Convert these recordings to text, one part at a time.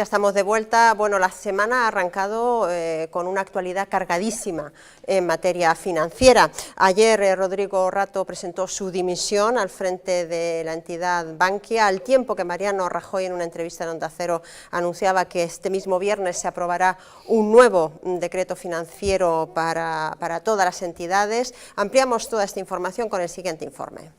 Ya estamos de vuelta. Bueno, la semana ha arrancado con una actualidad cargadísima en materia financiera. Ayer Rodrigo Rato presentó su dimisión al frente de la entidad Bankia, al tiempo que Mariano Rajoy en una entrevista en Onda Cero anunciaba que este mismo viernes se aprobará un nuevo decreto financiero para todas las entidades. Ampliamos toda esta información con el siguiente informe.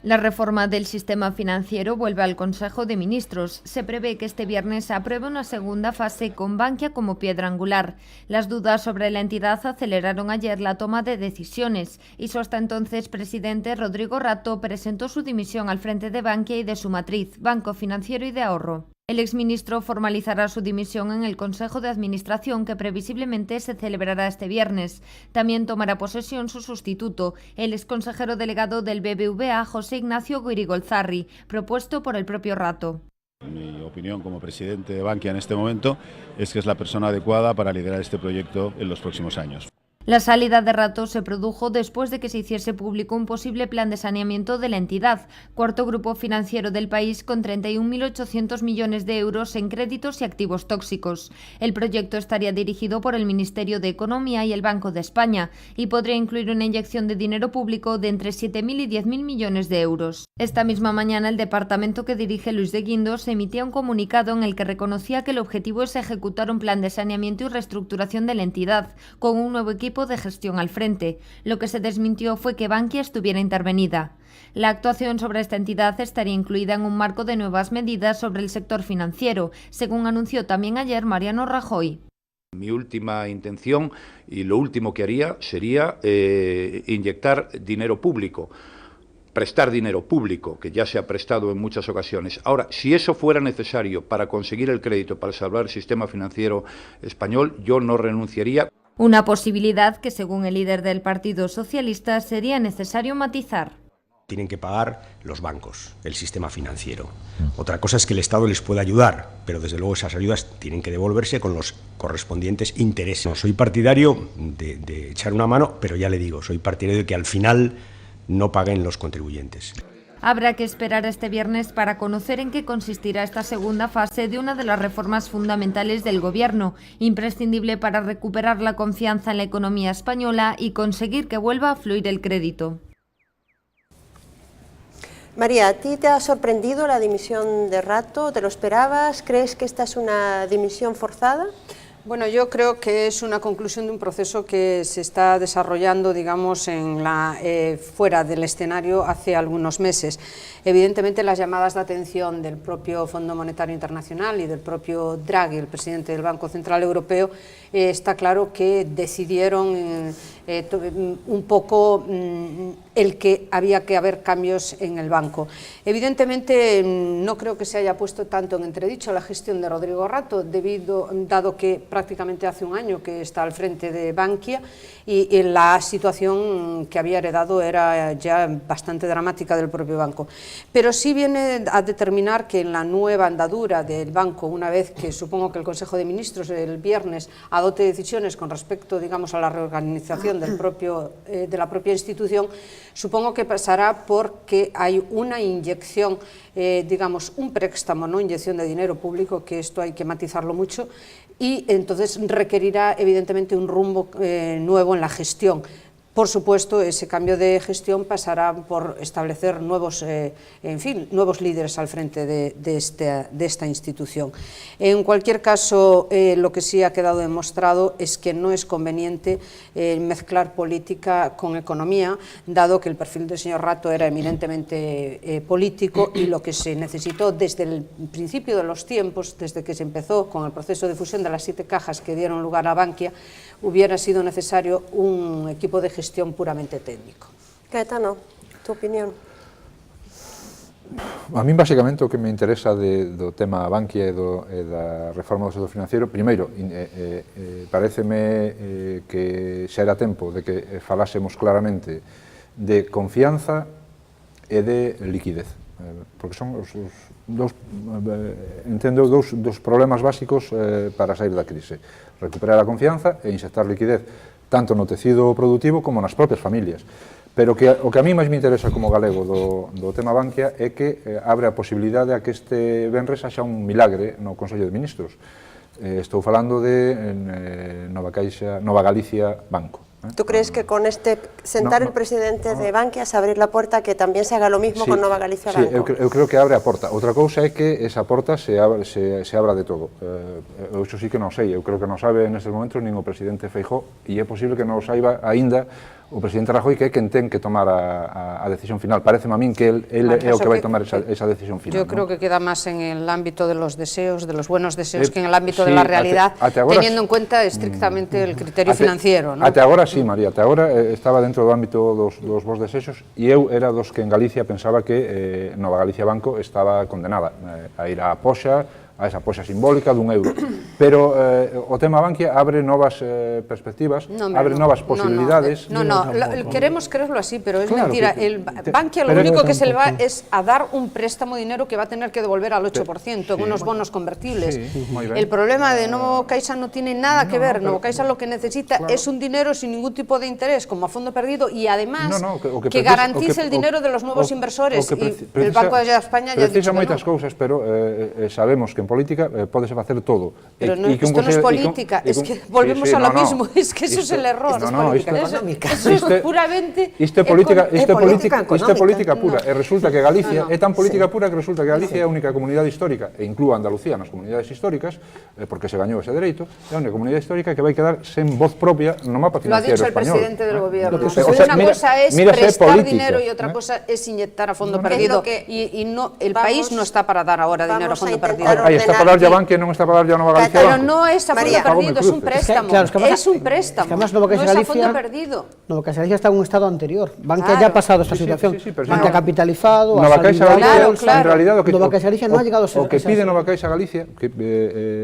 La reforma del sistema financiero vuelve al Consejo de Ministros. Se prevé que este viernes se apruebe una segunda fase con Bankia como piedra angular. Las dudas sobre la entidad aceleraron ayer la toma de decisiones y su hasta entonces presidente Rodrigo Rato presentó su dimisión al frente de Bankia y de su matriz, Banco Financiero y de Ahorro. El exministro formalizará su dimisión en el Consejo de Administración, que previsiblemente se celebrará este viernes. También tomará posesión su sustituto, el exconsejero delegado del BBVA, José Ignacio Guirigolzarri, propuesto por el propio Rato. Mi opinión como presidente de Bankia en este momento es que es la persona adecuada para liderar este proyecto en los próximos años. La salida de Rato se produjo después de que se hiciese público un posible plan de saneamiento de la entidad, cuarto grupo financiero del país con 31.800 millones de euros en créditos y activos tóxicos. El proyecto estaría dirigido por el Ministerio de Economía y el Banco de España y podría incluir una inyección de dinero público de entre 7.000 y 10.000 millones de euros. Esta misma mañana el departamento que dirige Luis de Guindos emitía un comunicado en el que reconocía que el objetivo es ejecutar un plan de saneamiento y reestructuración de la entidad, con un nuevo equipo de gestión al frente. Lo que se desmintió fue que Bankia estuviera intervenida. La actuación sobre esta entidad estaría incluida en un marco de nuevas medidas sobre el sector financiero, según anunció también ayer Mariano Rajoy. Mi última intención y lo último que haría sería inyectar dinero público, prestar dinero público, que ya se ha prestado en muchas ocasiones. Ahora, si eso fuera necesario para conseguir el crédito, para salvar el sistema financiero español, yo no renunciaría. Una posibilidad que, según el líder del Partido Socialista, sería necesario matizar. Tienen que pagar los bancos, el sistema financiero. Otra cosa es que el Estado les pueda ayudar, pero desde luego esas ayudas tienen que devolverse con los correspondientes intereses. No soy partidario de echar una mano, pero ya le digo, soy partidario de que al final no paguen los contribuyentes. Habrá que esperar este viernes para conocer en qué consistirá esta segunda fase de una de las reformas fundamentales del Gobierno, imprescindible para recuperar la confianza en la economía española y conseguir que vuelva a fluir el crédito. María, ¿a ti te ha sorprendido la dimisión de Rato? ¿Te lo esperabas? ¿Crees que esta es una dimisión forzada? Bueno, yo creo que es una conclusión de un proceso que se está desarrollando, digamos, fuera del escenario hace algunos meses. Evidentemente, las llamadas de atención del propio Fondo Monetario Internacional y del propio Draghi, el presidente del Banco Central Europeo, está claro que decidieron un poco el que había que haber cambios en el banco. Evidentemente, no creo que se haya puesto tanto en entredicho la gestión de Rodrigo Rato, dado que prácticamente hace un año que está al frente de Bankia y la situación que había heredado era ya bastante dramática del propio banco. Pero sí viene a determinar que en la nueva andadura del banco, una vez que supongo que el Consejo de Ministros el viernes adopte decisiones con respecto, digamos, a la reorganización de la propia institución, supongo que pasará porque hay una inyección, digamos, un préstamo, no inyección de dinero público, que esto hay que matizarlo mucho, y entonces requerirá evidentemente un rumbo nuevo en la gestión. Por supuesto, ese cambio de gestión pasará por establecer nuevos líderes al frente de esta institución. En cualquier caso, lo que sí ha quedado demostrado es que no es conveniente mezclar política con economía, dado que el perfil del señor Rato era eminentemente político y lo que se necesitó desde el principio de los tiempos, desde que se empezó con el proceso de fusión de las 7 cajas que dieron lugar a Bankia, hubiera sido necesario un equipo de gestión puramente técnico. Caetano, tu opinión? A mí, basicamente, o que me interesa do tema Bankia e da reforma do sector financiero, primeiro, pareceme que xa era tempo de que falásemos claramente de confianza e de liquidez, porque son os dous problemas básicos para sair da crise: recuperar a confianza e inxectar liquidez tanto no tecido productivo como nas propias familias. Pero o que a mí máis me interesa como galego do tema Bankia é que abre a posibilidade a que este venres haxa un milagre no Consello de Ministros. Estou falando de Nova Galicia Banco. ¿Tú crees que con sentar el presidente de Bankia es abrir la puerta que también se haga lo mismo con Nova Galicia Banco? Sí, eu creo que abre a porta. Outra cousa é que esa porta se abra de todo. Eu sí que non sei, eu creo que non sabe nestes momentos nin o presidente Feijóo, e é posible que non saiba aínda o presidente Rajoy, que é quen ten que tomar a decisión final. Pareceme a min que él é o que vai tomar esa decisión final. Yo creo que queda más en el ámbito de los deseos, de los buenos deseos, que en el ámbito de la realidad, teniendo en cuenta estrictamente el criterio financiero, ¿no? Até agora sí, María, até agora estaba dentro do ámbito dos vos desexos, e eu era dos que en Galicia pensaba que Nova Galicia Banco estaba condenada a ir á poxa, a esa poxa simbólica dun euro. Pero o tema Bankia abre novas perspectivas, abre novas posibilidades. Queremos creerlo así, pero es mentira. Bankia lo único que se le va es a dar un préstamo de dinero que va a tener que devolver al 8% en unos bonos convertibles. El problema de Novo Caixa no tiene nada que ver. Novo Caixa lo que necesita es un dinero sin ningún tipo de interés, como a fondo perdido, y además que garantice el dinero de los nuevos inversores. Y el Banco de España ya ha dicho que no. Moitas cousas, pero sabemos que en política pódese facer todo. Pero isto non é política, es que volvemos a lo mismo, es que eso es el error. Eso es puramente... Isto é política pura, e resulta que Galicia é tan política pura que resulta que Galicia é a única comunidade histórica, e inclúa Andalucía nas comunidades históricas, porque se gañou ese dereito, é a única comunidade histórica que vai quedar sen voz propia no mapa financiero español. Lo ha dicho el presidente del gobierno. Una cosa es prestar dinero y otra cosa es inyectar a fondo perdido, y el país no está para dar ahora dinero a fondo perdido. Está para dar ya Bankia, non está para dar ya Nova Galicia Banco. Pero no es a fondo perdido, es un préstamo. Es un préstamo, no es a fondo perdido. Nova Caixa Galicia está en un estado anterior. Bankia ya ha pasado esta situación. Bankia ha capitalizado, Nova Caixa Galicia, en realidad, Nova Caixa Galicia non ha llegado a ser... O que pide Nova Caixa Galicia, que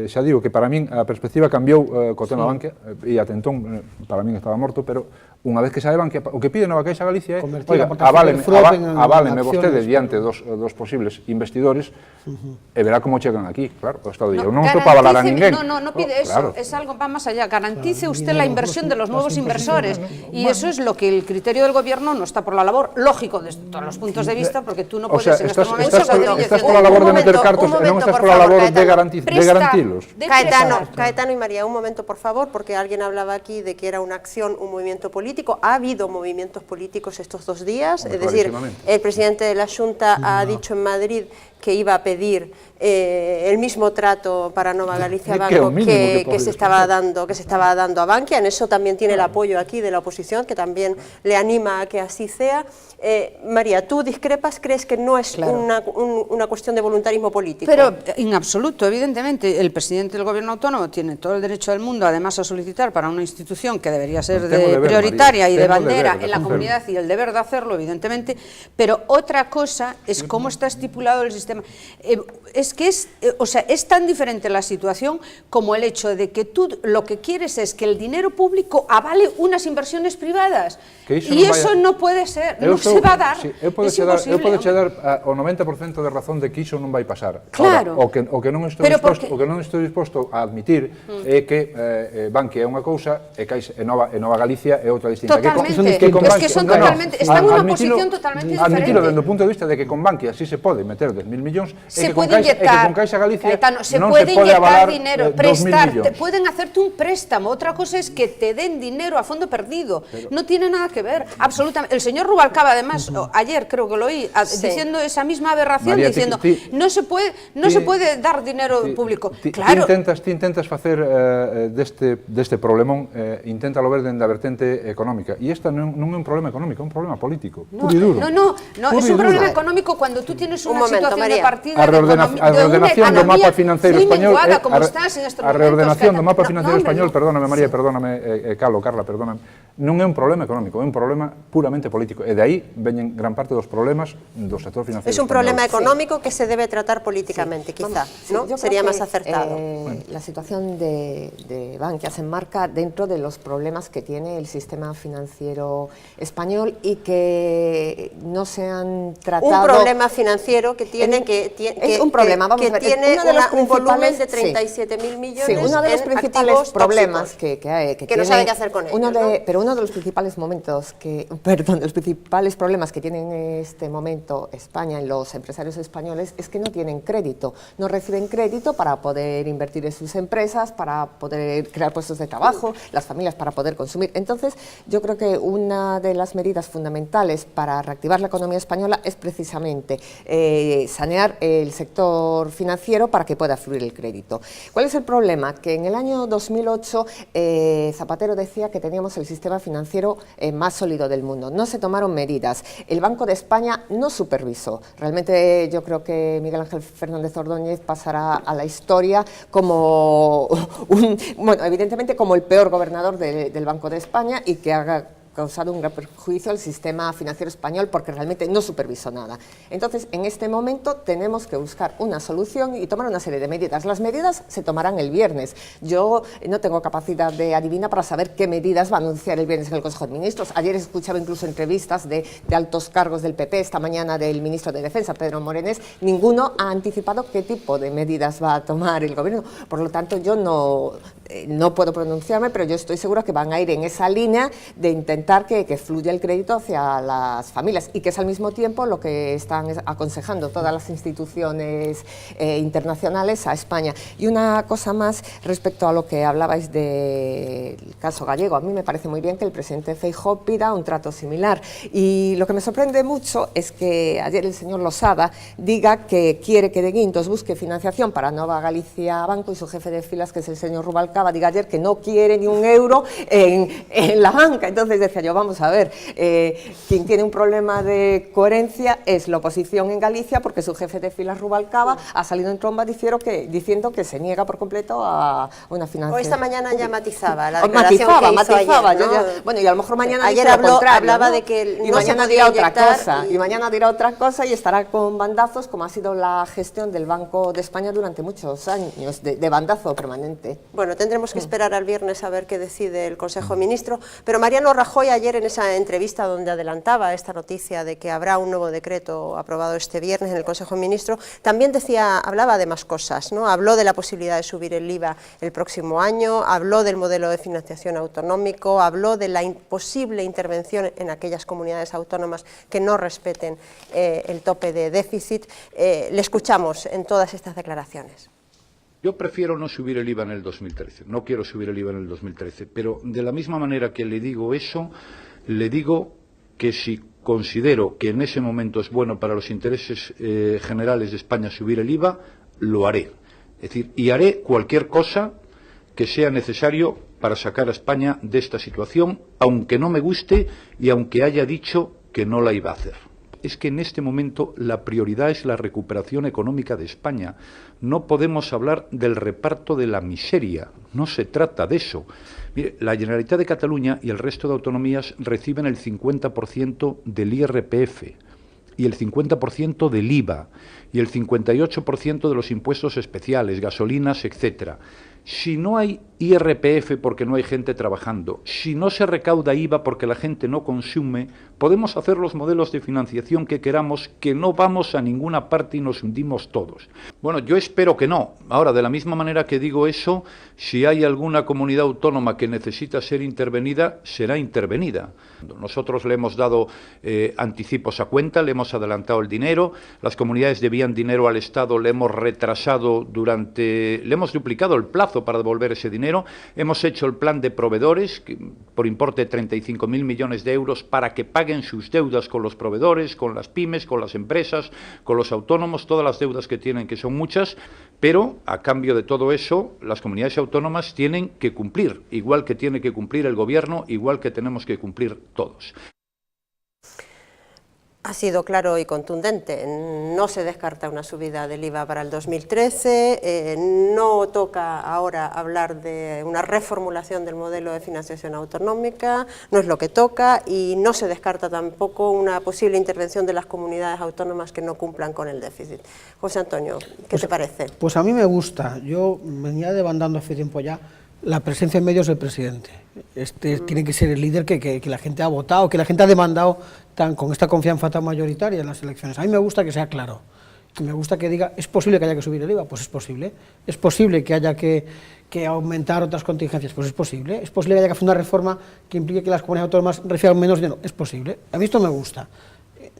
xa digo que para min a perspectiva cambiou co tema Bankia, e atentón para min estaba morto, pero unha vez que sabe Bankia, o que pide Nova Caixa Galicia é, oiga, aváleme vostede diante dos posibles investidores e verá como chegan aquí, claro, o Estado dice, non estou para avalar a ninguén. No pide eso, es algo va más allá, garantice usted la inversión de los nuevos inversores, y eso es lo que el criterio del gobierno no está por la labor, lógico, desde todos los puntos de vista, porque tú no puedes en estos momentos... Estás por la labor de meter cartos, non estás por la labor de garantilos. Caetano y María, un momento por favor, porque alguien hablaba aquí de que era una acción, un movimiento político. Ha habido movimientos políticos estos 2 días, es decir, el presidente de la Xunta ha dicho en Madrid que iba a pedir el mismo trato para Nova Galicia Banco que se estaba dando a Bankia. En eso también tiene el apoyo aquí de la oposición, que también le anima a que así sea. María, ¿tú discrepas? ¿Crees que no es una cuestión de voluntarismo político? Pero en absoluto, evidentemente, el presidente del gobierno autónomo tiene todo el derecho del mundo, además, a solicitar para una institución que debería ser prioritaria y de bandera en la comunidad, y el deber de hacerlo, evidentemente, pero otra cosa es cómo está estipulado el sistema. Es que es tan diferente la situación como el hecho de que tú lo que quieres es que el dinero público avale unas inversiones privadas, y eso no puede ser, no se va a dar, eu podo dar o 90% de razón de que iso non vai pasar. Claro. O que non estou disposto a admitir é que Bankia é unha cousa e Nova Galicia é outra distinta. Totalmente, es que son totalmente, están en unha posición totalmente diferente. Admitilo desde o punto de vista de que con Bankia sí se pode meter 10.000 millóns, se puede inyectar, se puede inyectar dinero, prestar, pueden hacerte un préstamo. Otra cosa es que te den dinero a fondo perdido, no tiene nada que ver, absolutamente. El señor Rubalcaba, además, ayer creo que lo oí, diciendo esa misma aberración, diciendo, no se puede dar dinero público. Claro. Ti intentas facer deste problemón, inténtalo ver dende a vertente económica, e esta non é un problema económico, é un problema político, puro e duro. No, es un problema económico cuando tú tienes una situación de partida a reordenación do mapa financeiro español, a reordenación do mapa financeiro español, perdóname María, perdóname Carla, perdóname, non é un problema económico, é un problema puramente político, e de aí veñen gran parte dos problemas do sector financiero. Es un problema económico que se debe tratar políticamente, quizá, ¿no? Sería más acertado. La situación de Bankia se enmarca dentro de los problemas que tiene el sistema financiero español y que no se han tratado... Un problema financiero que tiene un volumen de 37.000 millones. Sí, uno de los principales problemas que no sabe qué hacer con ellos, pero uno de los principales de los principales problemas que tienen en este momento España y los empresarios españoles es que no tienen crédito, no reciben crédito para poder invertir en sus empresas, para poder crear puestos de trabajo, las familias para poder consumir. Entonces, yo creo que una de las medidas fundamentales para reactivar la economía española es precisamente sanear el sector financiero para que pueda fluir el crédito. ¿Cuál es el problema? Que en el año 2008 Zapatero decía que teníamos el sistema financiero más sólido del mundo. No se tomaron medidas. El Banco de España no supervisó. Realmente yo creo que Miguel Ángel Fernández Ordóñez pasará a la historia como evidentemente como el peor gobernador del Banco de España y que ha causado un gran perjuicio al sistema financiero español porque realmente no supervisó nada. Entonces, en este momento tenemos que buscar una solución y tomar una serie de medidas. Las medidas se tomarán el viernes. Yo no tengo capacidad de adivina para saber qué medidas va a anunciar el viernes en el Consejo de Ministros. Ayer escuchaba incluso entrevistas de altos cargos del PP, esta mañana del ministro de Defensa, Pedro Morenés. Ninguno ha anticipado qué tipo de medidas va a tomar el gobierno. Por lo tanto, yo no puedo pronunciarme, pero yo estoy segura que van a ir en esa línea de intentar que fluya el crédito hacia las familias y que es al mismo tiempo lo que están aconsejando todas las instituciones internacionales a España. Y una cosa más respecto a lo que hablabais del caso gallego. A mí me parece muy bien que el presidente Feijóo pida un trato similar y lo que me sorprende mucho es que ayer el señor Losada diga que quiere que De Guindos busque financiación para Nova Galicia Banco y su jefe de filas, que es el señor Rubalcaba, diga ayer que no quiere ni un euro en la banca. Entonces decía yo, vamos a ver, quien tiene un problema de coherencia es la oposición en Galicia, porque su jefe de filas Rubalcaba ha salido en tromba diciendo que se niega por completo a una financiación. O esta mañana ya matizaba la declaración que hizo ayer, ¿no? Bueno, y a lo mejor mañana ayer dice lo contrario, hablaba ¿no? de que y no mañana se dirá podía otra cosa, y y mañana dirá otra cosa y estará con bandazos, como ha sido la gestión del Banco de España durante muchos años, de bandazo permanente. Bueno, tendremos que esperar al viernes a ver qué decide el Consejo de Ministros, pero Mariano Rajoy ayer en esa entrevista donde adelantaba esta noticia de que habrá un nuevo decreto aprobado este viernes en el Consejo de Ministros, también hablaba de más cosas, ¿no? Habló de la posibilidad de subir el IVA el próximo año, habló del modelo de financiación autonómico, habló de la posible intervención en aquellas comunidades autónomas que no respeten el tope de déficit. Le escuchamos en todas estas declaraciones. Yo prefiero no subir el IVA en el 2013, no quiero subir el IVA en el 2013, pero de la misma manera que le digo eso, le digo que si considero que en ese momento es bueno para los intereses generales de España subir el IVA, lo haré. Es decir, y haré cualquier cosa que sea necesario para sacar a España de esta situación, aunque no me guste y aunque haya dicho que no la iba a hacer. Es que en este momento la prioridad es la recuperación económica de España. No podemos hablar del reparto de la miseria, no se trata de eso. Mire, la Generalitat de Cataluña y el resto de autonomías reciben el 50% del IRPF y el 50% del IVA y el 58% de los impuestos especiales, gasolinas, etcétera. Si no hay IRPF porque no hay gente trabajando, si no se recauda IVA porque la gente no consume, podemos hacer los modelos de financiación que queramos, que no vamos a ninguna parte y nos hundimos todos. Bueno, yo espero que no. Ahora, de la misma manera que digo eso, si hay alguna comunidad autónoma que necesita ser intervenida, será intervenida. Nosotros le hemos dado anticipos a cuenta, le hemos adelantado el dinero, las comunidades debían dinero al Estado, le hemos retrasado le hemos duplicado el plazo para devolver ese dinero, hemos hecho el plan de proveedores por importe de 35.000 millones de euros para que paguen sus deudas con los proveedores, con las pymes, con las empresas, con los autónomos, todas las deudas que tienen, que son muchas, pero a cambio de todo eso, las comunidades autónomas tienen que cumplir, igual que tiene que cumplir el gobierno, igual que tenemos que cumplir todos. Ha sido claro y contundente, no se descarta una subida del IVA para el 2013, no toca ahora hablar de una reformulación del modelo de financiación autonómica, no es lo que toca, y no se descarta tampoco una posible intervención de las comunidades autónomas que no cumplan con el déficit. José Antonio, ¿qué te parece? Pues a mí me gusta, yo venía demandando hace tiempo ya la presencia en medios del presidente. Tiene que ser el líder que la gente ha votado, que la gente ha demandado con esta confianza tan mayoritaria en las elecciones. A mí me gusta que sea claro me gusta que diga, ¿es posible que haya que subir el IVA? Pues es posible. ¿Es posible que haya que aumentar otras contingencias? Pues es posible. ¿Es posible que haya que hacer una reforma que implique que las comunidades autónomas reciban menos dinero? Es posible. A mí esto me gusta.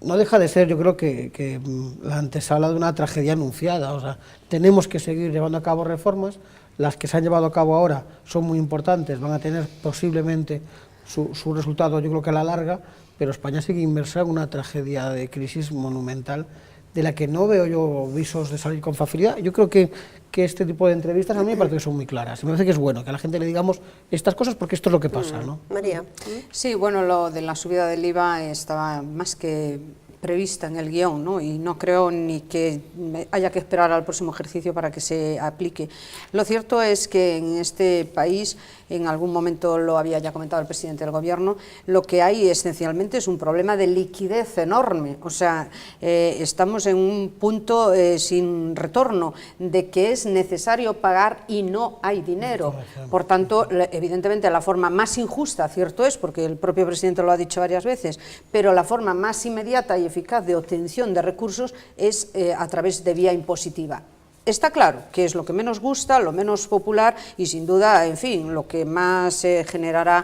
No deja de ser, yo creo que la antesala de una tragedia anunciada. O sea, tenemos que seguir llevando a cabo reformas. Las que se han llevado a cabo ahora son muy importantes, van a tener posiblemente su resultado, yo creo que a la larga, pero España sigue inmersa en una tragedia de crisis monumental de la que no veo yo visos de salir con facilidad. Yo creo que este tipo de entrevistas a mí me parece que son muy claras. Me parece que es bueno que a la gente le digamos estas cosas porque esto es lo que pasa, ¿no? María. Sí, bueno, lo de la subida del IVA estaba más que prevista en el guión, ¿no? Y no creo ni que haya que esperar al próximo ejercicio para que se aplique. Lo cierto es que en este país, en algún momento lo había ya comentado el presidente del Gobierno, lo que hay esencialmente es un problema de liquidez enorme. O sea, estamos en un punto sin retorno de que es necesario pagar y no hay dinero. Por tanto, evidentemente la forma más injusta, cierto es, porque el propio presidente lo ha dicho varias veces, pero la forma más inmediata y eficaz de obtención de recursos es a través de vía impositiva. Está claro que es lo que menos gusta, lo menos popular y sin duda, en fin, lo que más generará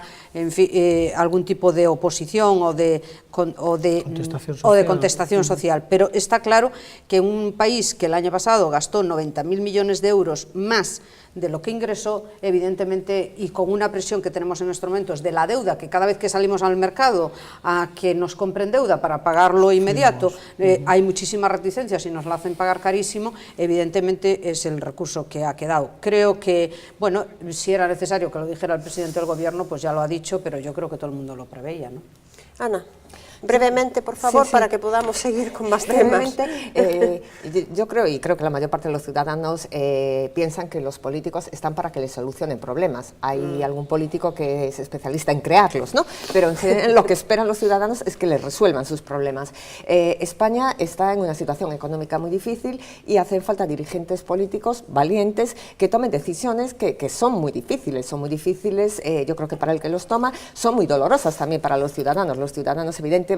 algún tipo de oposición o de contestación social. Pero está claro que un país que el año pasado gastó 90.000 millones de euros más de lo que ingresó, evidentemente, y con una presión que tenemos en estos momentos de la deuda, que cada vez que salimos al mercado a que nos compren deuda para pagarlo inmediato, hay muchísimas reticencias y nos la hacen pagar carísimo, evidentemente es el recurso que ha quedado. Creo que, bueno, si era necesario que lo dijera el presidente del Gobierno, pues ya lo ha dicho, pero yo creo que todo el mundo lo preveía, ¿no? Ana. Brevemente, por favor, para que podamos seguir con más temas. Yo creo, y creo que la mayor parte de los ciudadanos piensan que los políticos están para que les solucionen problemas. Hay algún político que es especialista en crearlos, ¿no? Pero en lo que esperan los ciudadanos es que les resuelvan sus problemas. España está en una situación económica muy difícil y hacen falta dirigentes políticos valientes que tomen decisiones que son muy difíciles. Yo creo que para el que los toma, son muy dolorosas también para los ciudadanos. Los ciudadanos, evidentemente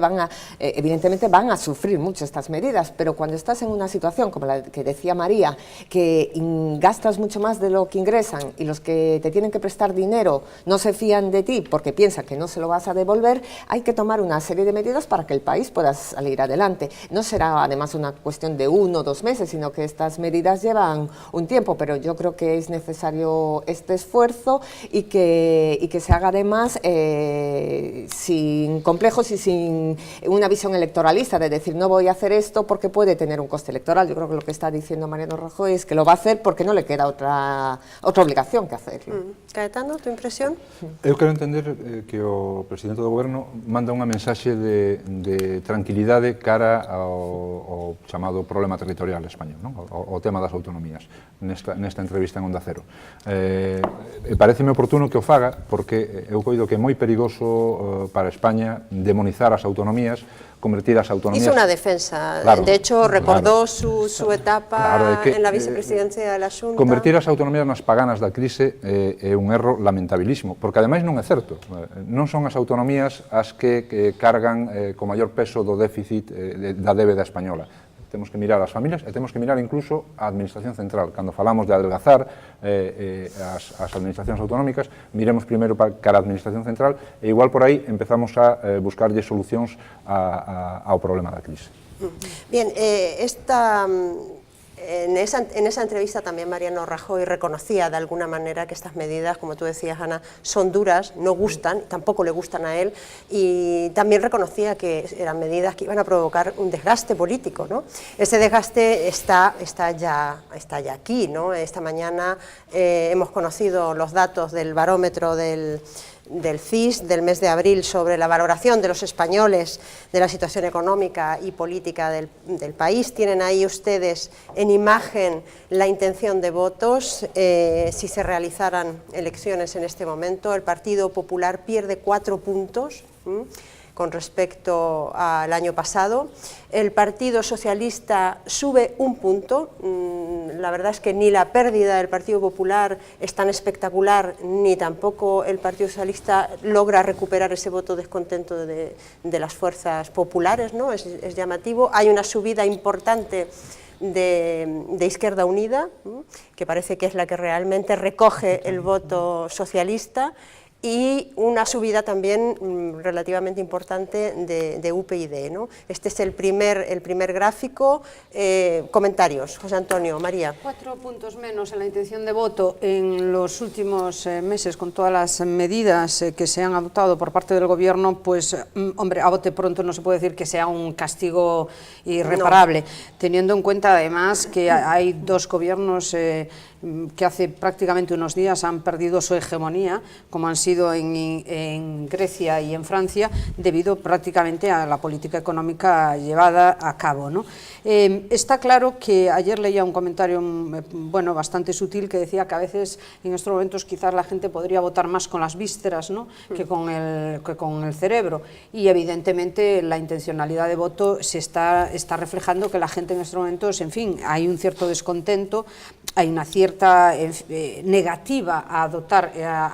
van a sufrir mucho estas medidas, pero cuando estás en una situación como la que decía María, que gastas mucho más de lo que ingresan y los que te tienen que prestar dinero no se fían de ti porque piensan que no se lo vas a devolver, hay que tomar una serie de medidas para que el país pueda salir adelante. No será además una cuestión de 1 o 2 meses, sino que estas medidas llevan un tiempo, pero yo creo que es necesario este esfuerzo y que se haga además sin complejos y sin una visión electoralista de decir no voy a hacer esto porque puede tener un coste electoral. Yo creo que lo que está diciendo Mariano Rajoy es que lo va a hacer porque no le queda otra obligación que hacerlo. Caetano, tu impresión? Eu quero entender que o presidente do Goberno manda unha mensaxe de tranquilidade cara ao chamado problema territorial español, non? O tema das autonomías nesta entrevista en Onda Cero. Pareceme oportuno que o faga porque eu coido que é moi perigoso para España demonizar as autonomías, convertir as autonomías... Hizo una defensa, claro, de hecho recordó su etapa en la vicepresidencia de la Xunta. Convertir as autonomías nas paganas da crise é un erro lamentabilísimo, porque ademais non é certo, non son as autonomías as que cargan co maior peso do déficit da débeda española. Temos que mirar as familias e temos que mirar incluso a administración central. Cando falamos de adelgazar as administracións autonómicas, miremos primeiro cara a administración central e igual por aí empezamos a buscarlle solucións ao problema da crise. Bien, en esa entrevista también Mariano Rajoy reconocía de alguna manera que estas medidas, como tú decías, Ana, son duras, no gustan, tampoco le gustan a él, y también reconocía que eran medidas que iban a provocar un desgaste político, ¿no? Ese desgaste está ya aquí, ¿no? Esta mañana hemos conocido los datos del barómetro del CIS del mes de abril sobre la valoración de los españoles de la situación económica y política del país. Tienen ahí ustedes en imagen la intención de votos. Si se realizaran elecciones en este momento, el Partido Popular pierde 4 puntos con respecto al año pasado. El Partido Socialista sube 1 punto. La verdad es que ni la pérdida del Partido Popular es tan espectacular, ni tampoco el Partido Socialista logra recuperar ese voto descontento de las fuerzas populares, ¿no? Es llamativo. Hay una subida importante de Izquierda Unida, que parece que es la que realmente recoge el voto socialista, y una subida también relativamente importante de UPyD, ¿no? Este es el primer gráfico. Comentarios, José Antonio, María. 4 puntos menos en la intención de voto en los últimos meses, con todas las medidas que se han adoptado por parte del Gobierno, pues, hombre, a bote pronto no se puede decir que sea un castigo irreparable, no. Teniendo en cuenta además que hay dos gobiernos que hace prácticamente unos días han perdido su hegemonía, como han sido en Grecia y en Francia, debido prácticamente a la política económica llevada a cabo, ¿no? Está claro que ayer leía un comentario bueno, bastante sutil, que decía que a veces en estos momentos quizás la gente podría votar más con las vísceras, ¿no?, que con el cerebro, y evidentemente la intencionalidad de voto se está reflejando que la gente en estos momentos, en fin, hay un cierto descontento, hay una cierta negativa a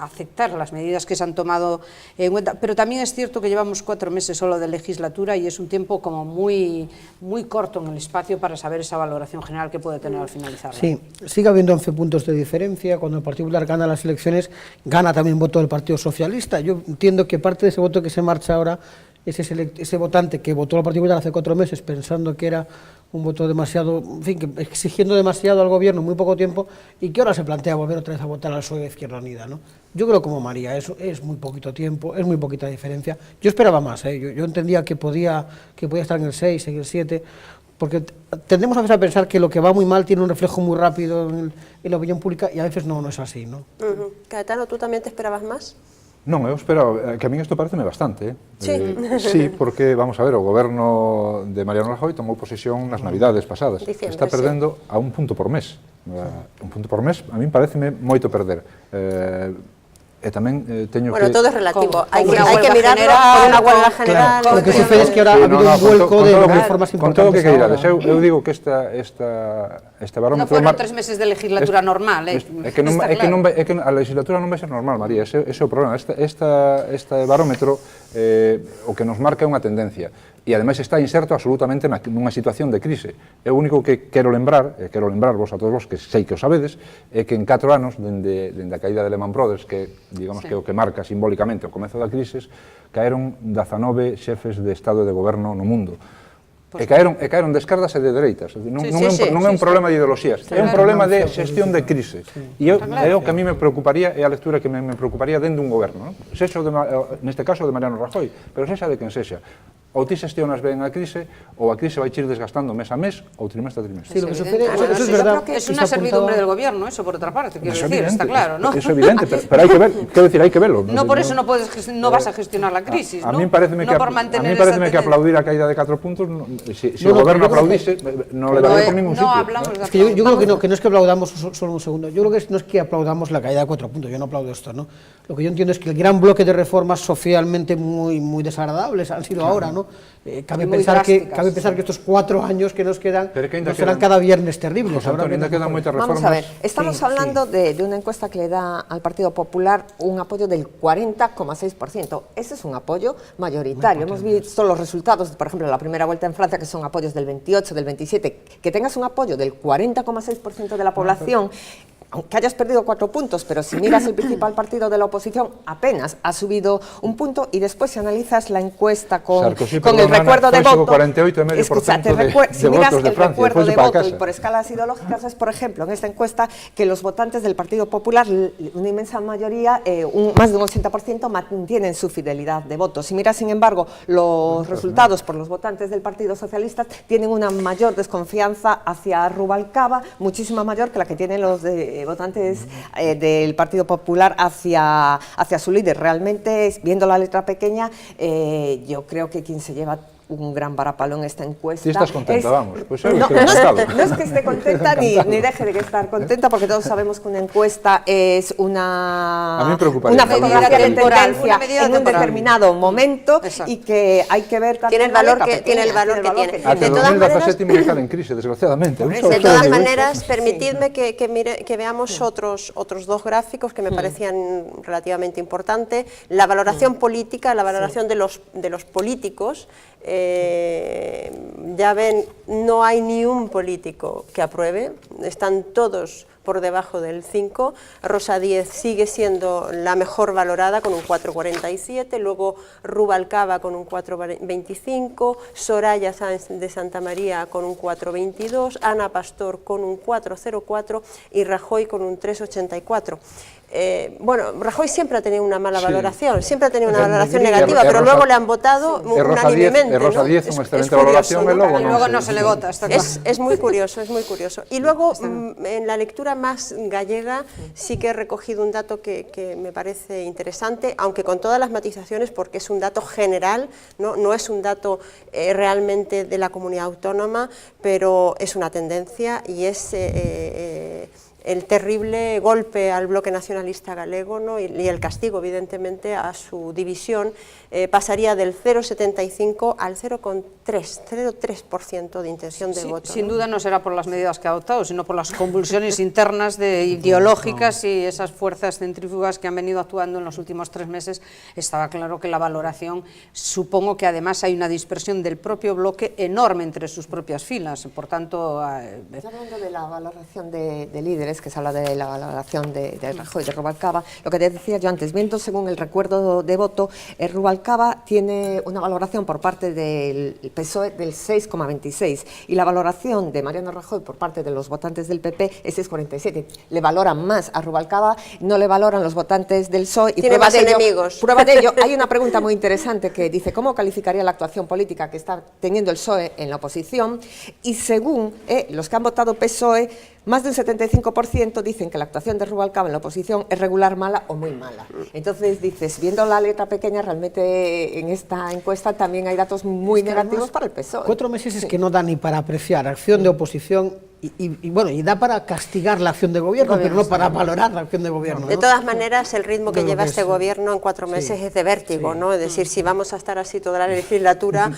aceptar las medidas que se han tomado en cuenta, pero también es cierto que llevamos 4 meses solo de legislatura y es un tiempo como muy corto en el espacio para saber esa valoración general que puede tener al finalizar. Sí, sigue habiendo 11 puntos de diferencia. Cuando el Partido Popular gana las elecciones, gana también voto del Partido Socialista. Yo entiendo que parte de ese voto que se marcha ahora es ese votante que votó al Partido Popular hace 4 meses pensando que era un voto demasiado, en fin, que exigiendo demasiado al Gobierno en muy poco tiempo, y que ahora se plantea volver otra vez a votar al PSOE de Izquierda Unida, ¿no? Yo creo, como María, eso es muy poquito tiempo, es muy poquita diferencia. Yo esperaba más, yo entendía que podía estar en el 6, en el 7, porque tendemos a veces a pensar que lo que va muy mal tiene un reflejo muy rápido en la opinión pública, y a veces no es así, ¿no? Caetano, ¿tú tamén te esperabas máis? Non, eu espero, que a min isto pareceme bastante. Sí. Sí, porque, vamos a ver, o goberno de Mariano Rajoy tomou posesión nas Navidades pasadas. Diciembre, está perdendo a 1 punto por mes. Un punto por mes, a min pareceme moito perder. E tamén teño bueno, que... todo es relativo, hai que general, mirarlo con unha huelga general. Claro, lo que sucede es que ahora ha habido un vuelco de reformas importantes. Con todo o que queirades, eu digo que este barómetro... Non foron 3 meses de legislatura normal, É que a legislatura non vai ser normal, María, ese é o problema. Este barómetro o que nos marca é unha tendencia, e ademais está inserto absolutamente nunha situación de crise. É o único que quero lembrar, vos a todos vos, que sei que o sabedes, é que en 4 anos, dende a caída de Lehman Brothers, que digamos que é o que marca simbólicamente o comezo da crise, caeron 19 xefes de Estado e de Goberno no mundo. E caeron de esquerdas e de dereitas. Non é un problema de ideoloxías, é un problema de xestión de crise. E é o que a mí me preocuparía, é a lectura que me preocuparía dentro dun goberno. Neste caso de Mariano Rajoy, pero sexa de quen sexa. Ou ti xestionas ben a crise, ou a crise vai ir desgastando mes a mes ou trimestre a trimestre. Sí, lo que sucede, eso es verdad. Es una servidumbre del gobierno, eso por otra parte, quiero decir, está claro, ¿no? Es evidente, pero hay que ver, quiero decir, hay que verlo. No por eso no vas a gestionar la crisis, ¿no? A mí pareceme que aplaudir a caída de 4 puntos, si o goberno aplaudise, non le daría por ningún sitio. No hablamos de aplaudir. Yo creo que no es que aplaudamos, solo un segundo, yo creo que no es que aplaudamos la caída de 4 puntos, yo no aplaudo esto, ¿no? Lo que yo entiendo es que el gran bloque de reformas socialmente muy desagradables han sido ahora, ¿no? Cabe pensar que estos 4 años que nos quedan no serán cada viernes terribles. Vamos a ver, estamos hablando de una encuesta que le da al Partido Popular un apoyo del 40,6%. Ese es un apoyo mayoritario. Hemos visto los resultados, por ejemplo, de la primera vuelta en Francia, que son apoyos del 28, del 27. Que tengas un apoyo del 40,6% de la población, aunque hayas perdido 4 puntos, pero si miras el principal partido de la oposición, apenas ha subido 1 punto, y después si analizas la encuesta con el recuerdo de voto, si miras el recuerdo de voto y por escalas ideológicas, es, por ejemplo, en esta encuesta, que los votantes del Partido Popular, una inmensa mayoría, más de un 80%, mantienen su fidelidad de voto. Si miras, sin embargo, los resultados por los votantes del Partido Socialista, tienen una mayor desconfianza hacia Rubalcaba, muchísima mayor que la que tienen los votantes del Partido Popular hacia su líder. Realmente, viendo la letra pequeña, yo creo que quien se lleva un gran varapalón esta encuesta. Si estás contenta, vamos. Pues no es que esté contenta ni deje de estar contenta, porque todos sabemos que una encuesta es una fotografía de tendencia en un determinado momento. Exacto. Y que hay que ver también tiene el valor que tiene. De todas maneras, tiene que en crisis, desgraciadamente. De todas maneras, permitidme que veamos otros 2 gráficos que me parecían relativamente importantes. La valoración política, la valoración de los políticos, Ya ven, no hay ni un político que apruebe, están todos por debajo del 5, Rosa Díez sigue siendo la mejor valorada con un 4,47, luego Rubalcaba con un 4,25, Soraya Sáenz de Santamaría con un 4,22, Ana Pastor con un 4,04 y Rajoy con un 3,84. Bueno, Rajoy siempre ha tenido una mala valoración, siempre ha tenido una valoración negativa, pero luego le han votado unánimemente. Rosa Díez, una excelente valoración, y luego no se le vota. Es muy curioso, es muy curioso. Y luego, en la lectura más gallega, sí que he recogido un dato que me parece interesante, aunque con todas las matizaciones, porque es un dato general, no es un dato realmente de la comunidad autónoma, pero es una tendencia y es el terrible golpe al bloque nacionalista galego, ¿no? y el castigo, evidentemente, a su división, pasaría del 0,75 al 0,3% de intención de voto. Sin duda no será por las medidas que ha adoptado, sino por las convulsiones internas ideológicas y esas fuerzas centrífugas que han venido actuando en los últimos 3 meses. Estaba claro que la valoración, supongo que además hay una dispersión del propio bloque enorme entre sus propias filas, por tanto... Hablando de la valoración de líderes, que se habla de la valoración de Rajoy, de Rubalcaba, lo que te decía yo antes, viendo según el recuerdo de voto, Rubalcaba tiene una valoración por parte del PSOE del 6,26 y la valoración de Mariano Rajoy por parte de los votantes del PP es 6,47. Le valoran más a Rubalcaba, no le valoran los votantes del PSOE. Y tiene más enemigos. Prueba de ello, hay una pregunta muy interesante que dice ¿cómo calificaría la actuación política que está teniendo el PSOE en la oposición? Y según los que han votado PSOE, más de un 75% dicen que la actuación de Rubalcaba en la oposición es regular, mala o muy mala. Entonces dices, viendo la letra pequeña, realmente en esta encuesta también hay datos muy negativos para el PSOE. 4 meses es que no da ni para apreciar acción de oposición y da para castigar la acción de gobierno, pero no para valorar la acción de gobierno. De todas maneras, el ritmo que lleva este gobierno en 4 meses es de vértigo, ¿no? Es decir, si vamos a estar así toda la legislatura,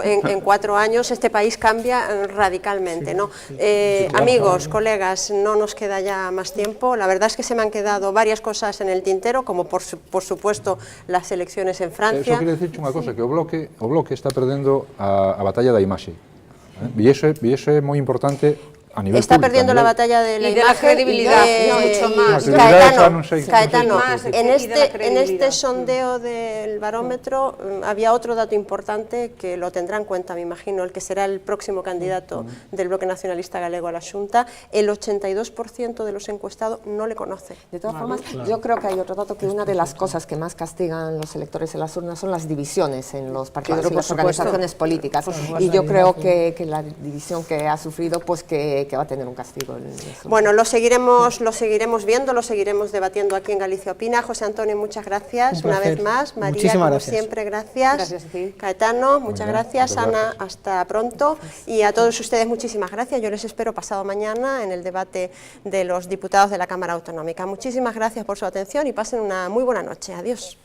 en 4 años este país cambia radicalmente, ¿no? Amigos, colegas, no nos queda ya más tiempo. La verdad es que se me han quedado varias cosas en el tintero, como por supuesto las elecciones en Francia. Eso quiere decir unha cosa, que o bloque está perdendo a batalla da imaxe. E iso é moi importante a nivel está público, perdiendo la batalla de la imagen, la credibilidad, mucho más. Caetano, en este sondeo del barómetro había otro dato importante que lo tendrá en cuenta, me imagino, el que será el próximo candidato del Bloque Nacionalista Galego a la Xunta. El 82% de los encuestados no le conoce. De todas formas, yo creo que hay otro dato, que una de las cosas que más castigan los electores en las urnas son las divisiones en los partidos y las organizaciones políticas. Y yo creo que la división que ha sufrido, pues que va a tener un castigo. Bueno, lo seguiremos viendo, lo seguiremos debatiendo aquí en Galicia Opina. José Antonio, muchas gracias una vez más. María, como siempre, gracias. Gracias a ti. Caetano, muchas gracias. Ana, hasta pronto. Y a todos ustedes, muchísimas gracias. Yo les espero pasado mañana en el debate de los diputados de la Cámara Autonómica. Muchísimas gracias por su atención y pasen una muy buena noche. Adiós.